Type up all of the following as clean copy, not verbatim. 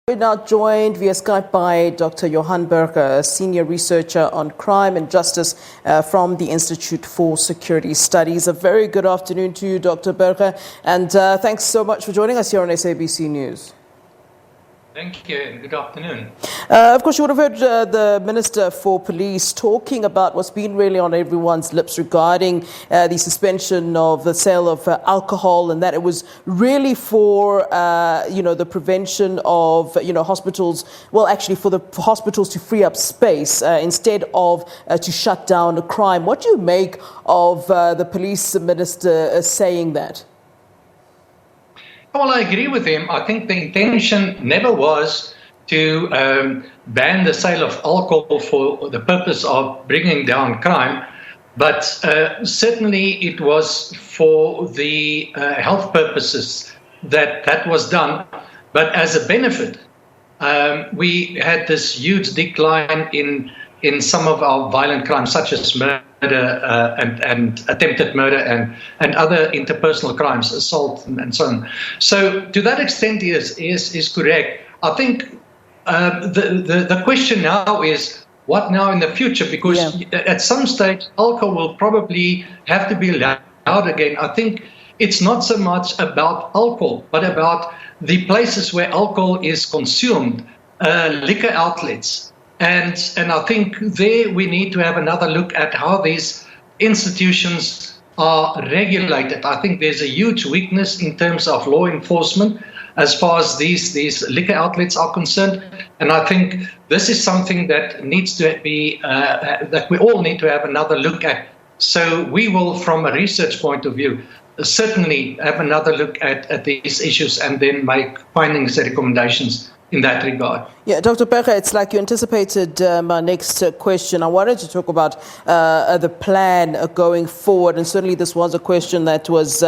We're now joined via Skype by Dr. Johan Burger, a senior researcher on crime and justice from the Institute for Security Studies. A very good afternoon to you, Dr. Burger, and thanks so much for joining us here on SABC News. Thank you, and good afternoon. Of course, you would have heard the Minister for Police talking about what's been really on everyone's lips regarding the suspension of the sale of alcohol, and that it was really for, the prevention of, hospitals, well, actually for hospitals to free up space instead of to shut down crime. What do you make of the police minister saying that? Well, I agree with him. I think the intention never was to ban the sale of alcohol for the purpose of bringing down crime, but certainly it was for the health purposes that was done. But as a benefit, we had this huge decline in some of our violent crimes, such as murder and attempted murder and other interpersonal crimes, assault and so on. So to that extent, is correct. I think the question now is what now in the future? Because at some stage, alcohol will probably have to be allowed again. I think it's not so much about alcohol, but about the places where alcohol is consumed, liquor outlets. And I think there we need to have another look at how these institutions are regulated. I think there's a huge weakness in terms of law enforcement as far as these liquor outlets are concerned. And I think this is something that needs to be, that we all need to have another look at. So we will, from a research point of view, certainly have another look at these issues and then make findings and recommendations in that regard. Yeah, Dr. Burger, it's like you anticipated my next question. I wanted to talk about the plan going forward, and certainly this was a question that was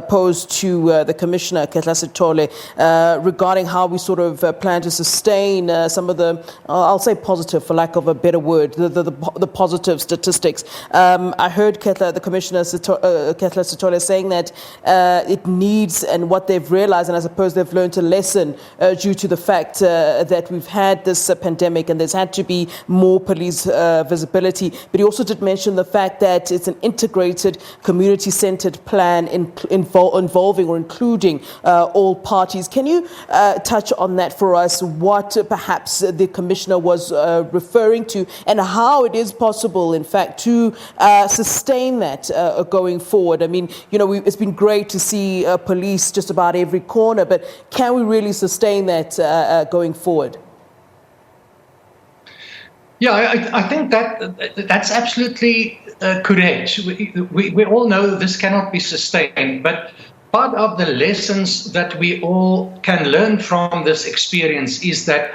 posed to the Commissioner, Bheki Cele, regarding how we sort of plan to sustain some of the, I'll say positive, for lack of a better word, the positive statistics. I heard the Commissioner, Bheki Cele, saying that it needs, and what they've realized, and I suppose they've learned a lesson due to the fact that we've had this pandemic and there's had to be more police visibility. But he also did mention the fact that it's an integrated, community-centered plan involving or including all parties. Can you touch on that for us, what perhaps the Commissioner was referring to and how it is possible, in fact, to sustain that going forward? I mean, it's been great to see police just about every corner, but can we really sustain that going forward? Yeah, I think that's absolutely correct. We all know this cannot be sustained, but part of the lessons that we all can learn from this experience is that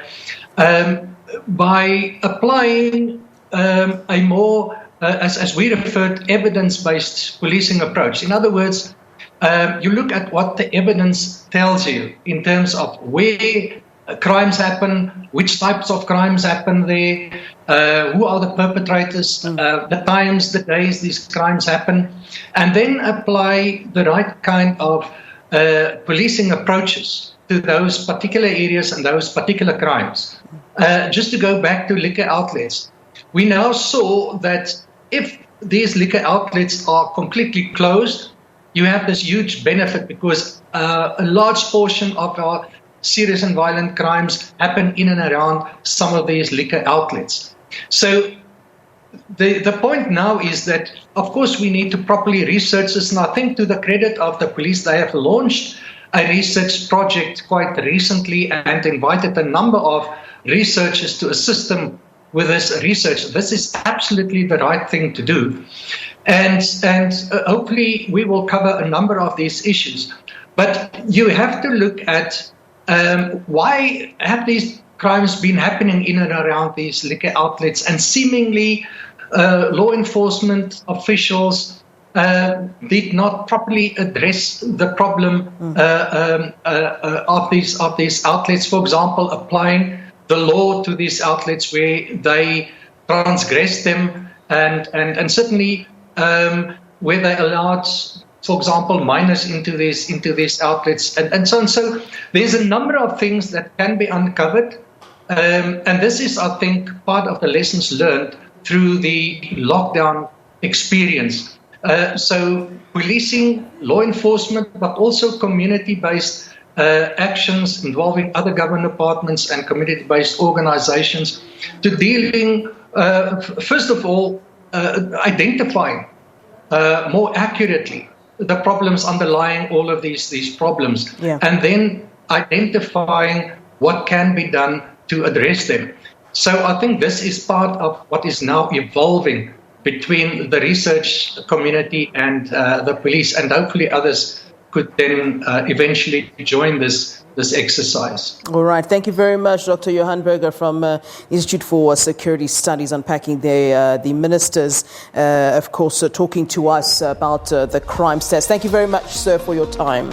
by applying a more, as we referred, evidence-based policing approach. In other words, you look at what the evidence tells you in terms of where crimes happen, which types of crimes happen there, who are the perpetrators, the times, the days these crimes happen, and then apply the right kind of policing approaches to those particular areas and those particular crimes. Just to go back to liquor outlets, we now saw that if these liquor outlets are completely closed, you have this huge benefit because a large portion of our serious and violent crimes happen in and around some of these liquor outlets. So the point now is that, of course, we need to properly research this. And I think to the credit of the police, they have launched a research project quite recently and invited a number of researchers to assist them with this research. This is absolutely the right thing to do. And hopefully we will cover a number of these issues. But you have to look at why have these crimes been happening in and around these liquor outlets, and seemingly law enforcement officials did not properly address the problem of these outlets. For example, applying the law to these outlets where they transgressed them, and certainly where they allowed for example, minors into these outlets, and so on. So there's a number of things that can be uncovered, and this is, I think, part of the lessons learned through the lockdown experience. So policing, law enforcement, but also community-based actions involving other government departments and community-based organizations to dealing, first of all, identifying more accurately the problems underlying all of these problems, and then identifying what can be done to address them. So I think this is part of what is now evolving between the research community and the police, and hopefully others could then eventually join this exercise. All right. Thank you very much, Dr. Johan Burger from Institute for Security Studies, unpacking the ministers, of course, talking to us about the crime stats. Thank you very much, sir, for your time.